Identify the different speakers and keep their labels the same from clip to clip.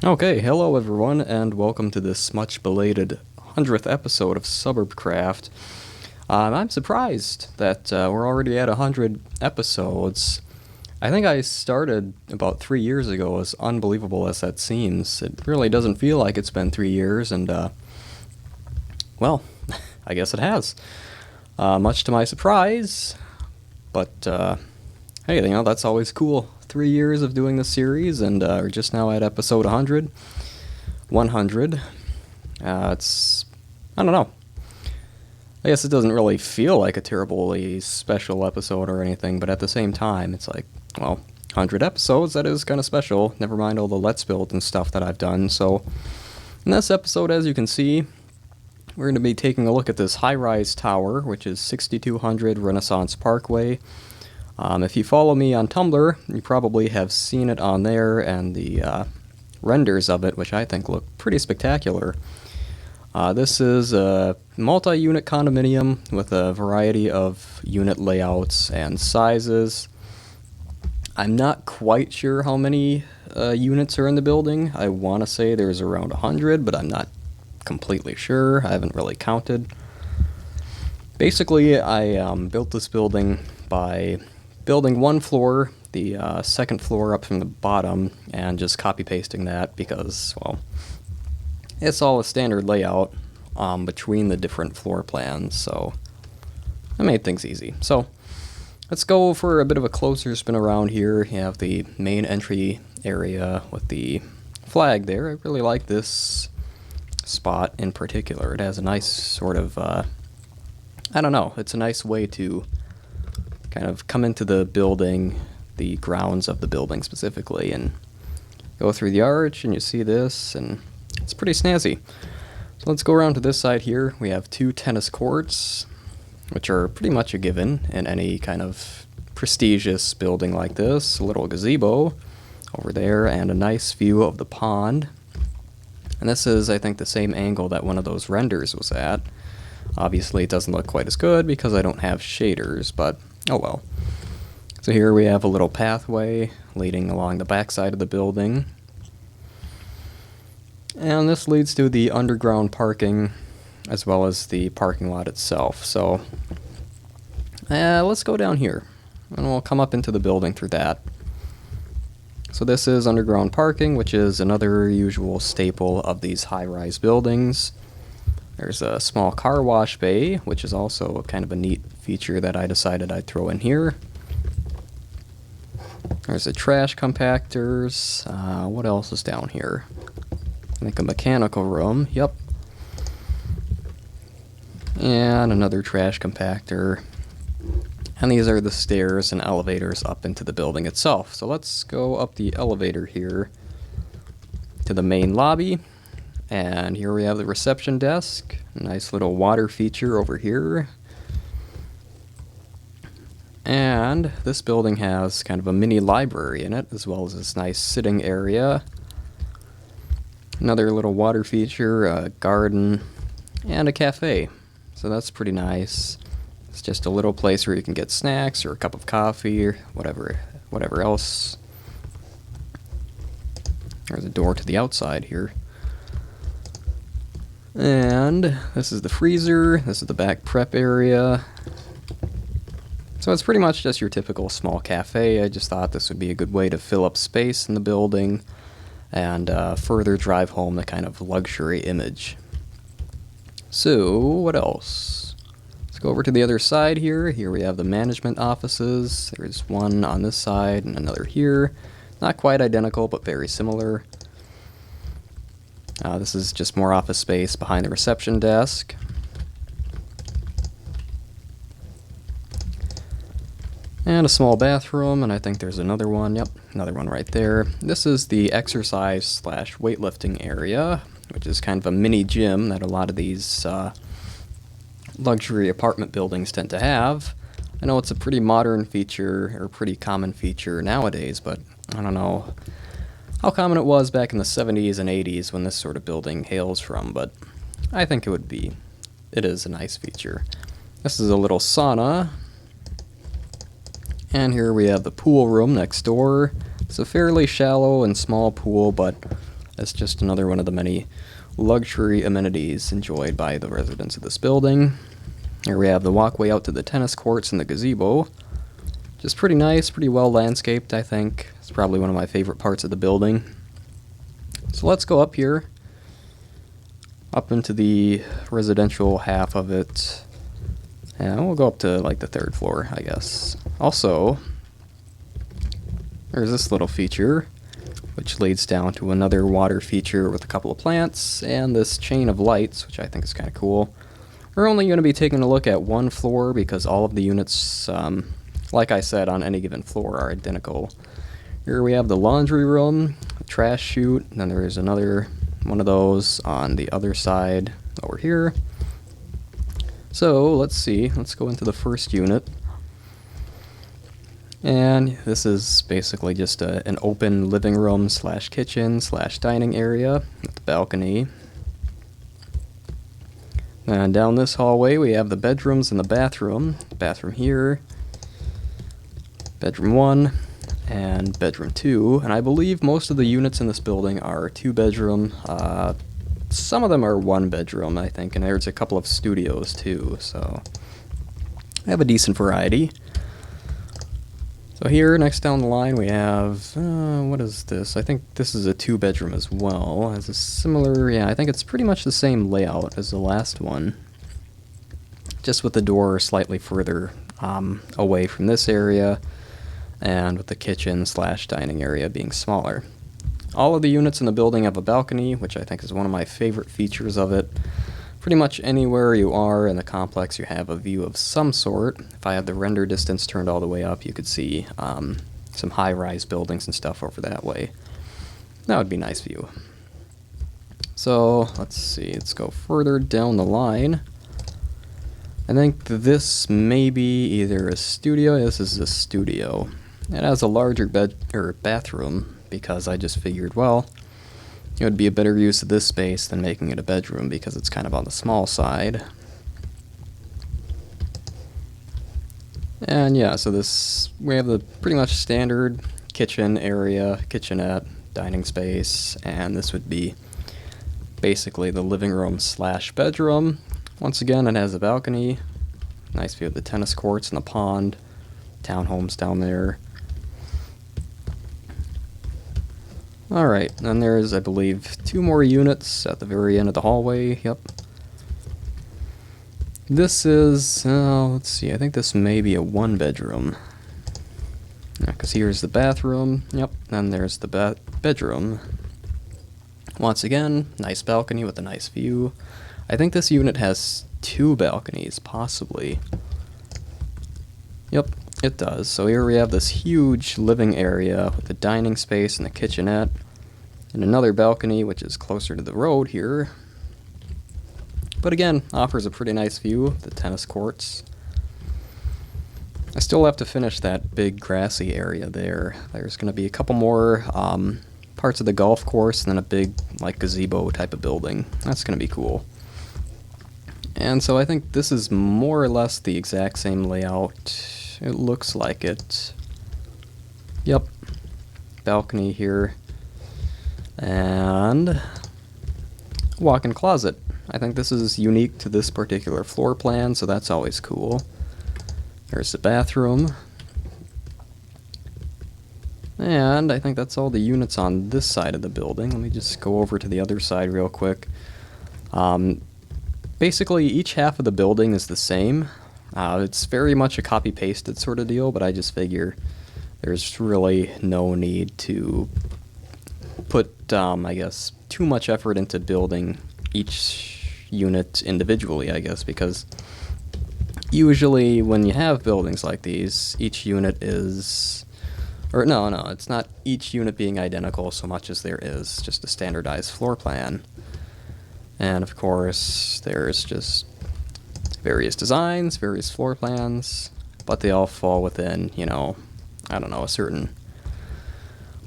Speaker 1: Okay, hello everyone, and welcome to this much belated 100th episode of SuburbCraft. I'm surprised that we're already at 100 episodes. I think I started about 3 years ago, as unbelievable as that seems. It really doesn't feel like it's been 3 years, and, well, I guess it has. Much to my surprise, but, hey, that's always cool. 3 years of doing this series, and we're just now at episode 100. 100. I don't know. I guess it doesn't really feel like a terribly special episode or anything, but at the same time, it's like, well, 100 episodes, that is kind of special. Never mind all the Let's Build and stuff that I've done. So, in this episode, as you can see, we're going to be taking a look at this Highrise tower, which is 6200 Renaissance Parkway. If you follow me on Tumblr, you probably have seen it on there, and the renders of it, which I think look pretty spectacular. This is a multi-unit condominium with a variety of unit layouts and sizes. I'm not quite sure how many units are in the building. I want to say there's around 100, but I'm not completely sure. I haven't really counted. Basically, I built this building by building one floor, the second floor up from the bottom, and just copy-pasting that because, well, it's all a standard layout between the different floor plans, so I made things easy. So let's go for a bit of a closer spin around here. You have the main entry area with the flag there. I really like this spot in particular. It has a nice sort of, I don't know, it's a nice way to kind of come into the building, the grounds of the building specifically, and go through the arch, and you see this, and it's pretty snazzy. So let's go around to this side here. We have 2 tennis courts, which are pretty much a given in any kind of prestigious building like this. A little gazebo over there, and a nice view of the pond. And this is, I think, the same angle that one of those renders was at. Obviously, it doesn't look quite as good because I don't have shaders, but oh well. So here we have a little pathway leading along the backside of the building. And this leads to the underground parking as well as the parking lot itself. So let's go down here and we'll come up into the building through that. So this is underground parking, which is another usual staple of these high-rise buildings. There's a small car wash bay, which is also kind of a neat feature that I decided I'd throw in here. There's a trash compactors. What else is down here? I think a mechanical room. Yep. And another trash compactor. And these are the stairs and elevators up into the building itself. So let's go up the elevator here to the main lobby. And here we have the reception desk. A nice little water feature over here. And this building has kind of a mini library in it, as well as this nice sitting area. Another little water feature, a garden, and a cafe. So that's pretty nice. It's just a little place where you can get snacks or a cup of coffee or whatever else. There's a door to the outside here. And this is the freezer. This is the back prep area. So it's pretty much just your typical small cafe. I just thought this would be a good way to fill up space in the building and further drive home the kind of luxury image. So what else? Let's go over to the other side here. Here we have the management offices. There's one on this side and another here. Not quite identical, but very similar. This is just more office space behind the reception desk. And a small bathroom, and I think there's another one. Yep, another one right there. This is the exercise/weightlifting area, which is kind of a mini gym that a lot of these luxury apartment buildings tend to have. I know it's a pretty modern feature, or pretty common feature nowadays, but I don't know how common it was back in the 70s and 80s when this sort of building hails from, but I think it is a nice feature. This is a little sauna. And here we have the pool room next door. It's a fairly shallow and small pool, but It's just another one of the many luxury amenities enjoyed by the residents of this building. Here we have the walkway out to the tennis courts and the gazebo. Just pretty nice, pretty well landscaped, I think. It's probably one of my favorite parts of the building. So let's go up here, up into the residential half of it. And we'll go up to like the 3rd floor, I guess. Also, there's this little feature, which leads down to another water feature with a couple of plants, and this chain of lights, which I think is kind of cool. We're only going to be taking a look at one floor because all of the units, like I said, on any given floor are identical. Here we have the laundry room, a trash chute, and then there's another one of those on the other side over here. So let's see, let's go into the first unit. And this is basically just an open living room slash kitchen slash dining area with a balcony. And down this hallway we have the bedrooms and the bathroom. Bathroom here, bedroom 1, and bedroom 2. And I believe most of the units in this building are 2-bedroom. Some of them are 1-bedroom, I think, and there's a couple of studios too, so I have a decent variety. So here, next down the line, we have, what is this? I think this is a 2-bedroom as well. It has a similar, yeah, I think it's pretty much the same layout as the last one, just with the door slightly further away from this area, and with the kitchen slash dining area being smaller. All of the units in the building have a balcony, which I think is one of my favorite features of it. Pretty much anywhere you are in the complex, you have a view of some sort. If I had the render distance turned all the way up, you could see some high-rise buildings and stuff over that way. That would be a nice view. So, let's see, let's go further down the line. I think this may be either a studio. This is a studio. It has a larger bathroom, because I just figured, well, it would be a better use of this space than making it a bedroom because it's kind of on the small side. And yeah, so we have the pretty much standard kitchen area, kitchenette, dining space, and this would be basically the living room slash bedroom. Once again, it has a balcony, nice view of the tennis courts and the pond, townhomes down there. Alright, then there's, I believe, 2 more units at the very end of the hallway. Yep. This is, let's see, I think this may be a 1-bedroom. Yeah, because here's the bathroom. Yep, then there's the bedroom. Once again, nice balcony with a nice view. I think this unit has 2 balconies, possibly. Yep. It does. So here we have this huge living area with the dining space and the kitchenette, and another balcony which is closer to the road here. But again, offers a pretty nice view of the tennis courts. I still have to finish that big grassy area there. There's going to be a couple more parts of the golf course and then a big like gazebo type of building. That's going to be cool. And so I think this is more or less the exact same layout. It looks like it. Yep. Balcony here. And walk-in closet. I think this is unique to this particular floor plan, so that's always cool. There's the bathroom. And I think that's all the units on this side of the building. Let me just go over to the other side real quick. Basically, each half of the building is the same. It's very much a copy-pasted sort of deal, but I just figure there's really no need to put, I guess, too much effort into building each unit individually, I guess, because usually when you have buildings like these, each unit is... Or no, it's not each unit being identical so much as there is just a standardized floor plan. And of course, there's just various designs, various floor plans, but they all fall within, you know, I don't know, a certain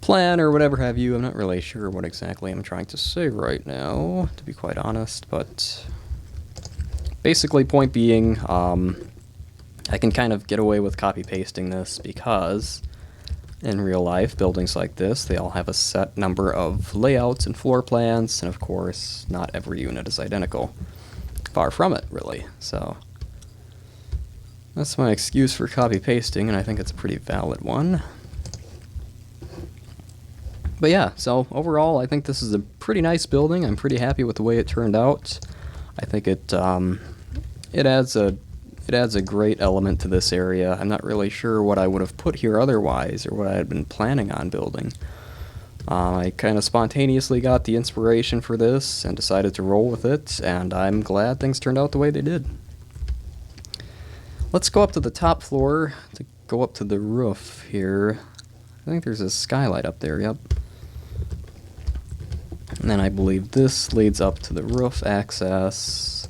Speaker 1: plan or whatever have you. I'm not really sure what exactly I'm trying to say right now, to be quite honest, but basically point being, I can kind of get away with copy-pasting this because in real life, buildings like this, they all have a set number of layouts and floor plans, and of course, not every unit is identical. Far from it, really. So that's my excuse for copy-pasting, and I think it's a pretty valid one. But yeah, so overall, I think this is a pretty nice building. I'm pretty happy with the way it turned out. I think it adds a great element to this area. I'm not really sure what I would have put here otherwise, or what I had been planning on building. I kind of spontaneously got the inspiration for this and decided to roll with it, and I'm glad things turned out the way they did. Let's go up to the top floor to go up to the roof here. I think there's a skylight up there, yep. And then I believe this leads up to the roof access.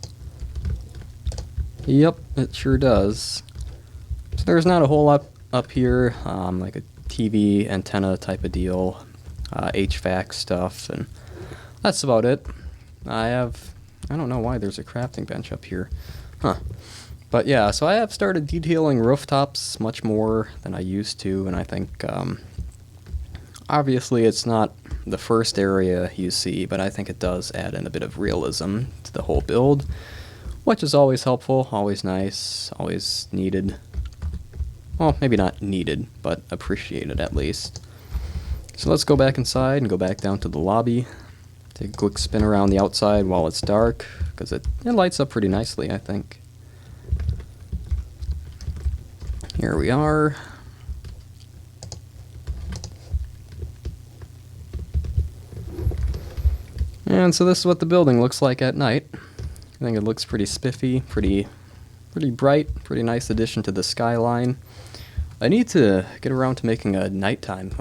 Speaker 1: Yep, it sure does. So there's not a whole lot up here, like a TV antenna type of deal, HVAC stuff, and that's about it. I don't know why there's a crafting bench up here. Huh. But yeah, so I have started detailing rooftops much more than I used to, and I think, obviously it's not the first area you see, but I think it does add in a bit of realism to the whole build, which is always helpful, always nice, always needed. Well, maybe not needed, but appreciated at least. So let's go back inside and go back down to the lobby. Take a quick spin around the outside while it's dark, because it lights up pretty nicely, I think. Here we are. And so this is what the building looks like at night. I think it looks pretty spiffy, pretty bright, pretty nice addition to the skyline. I need to get around to making a nighttime.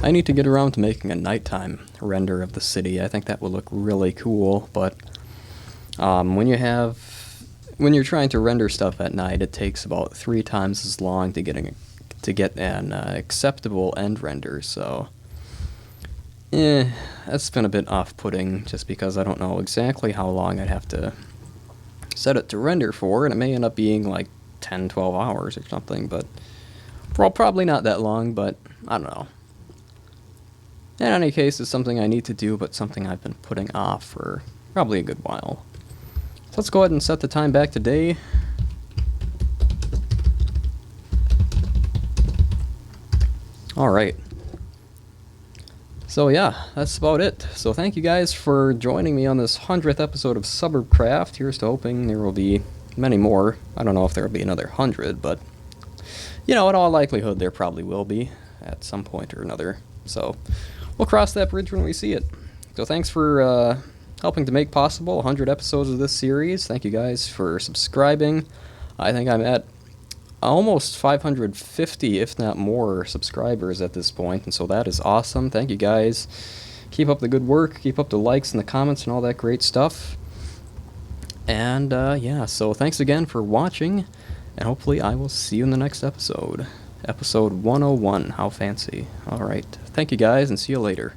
Speaker 1: I need to get around to making a nighttime render of the city. I think that would look really cool, but when you're trying to render stuff at night, it takes about 3 times as long to get an acceptable end render, so that's been a bit off-putting, just because I don't know exactly how long I'd have to set it to render for, and it may end up being like 10-12 hours or something, but probably not that long, but I don't know. In any case, it's something I need to do, but something I've been putting off for probably a good while. So let's go ahead and set the time back to day. Alright. So yeah, that's about it. So thank you guys for joining me on this 100th episode of SuburbCraft. Here's to hoping there will be many more. I don't know if there will be another 100, but you know, in all likelihood there probably will be at some point or another. So we'll cross that bridge when we see it. So thanks for helping to make possible 100 episodes of this series. Thank you guys for subscribing. I think I'm at almost 550, if not more, subscribers at this point, and so that is awesome. Thank you guys. Keep up the good work. Keep up the likes and the comments and all that great stuff. And yeah, so thanks again for watching, and hopefully I will see you in the next episode. Episode 101. How fancy. Alright. Thank you guys, and see you later.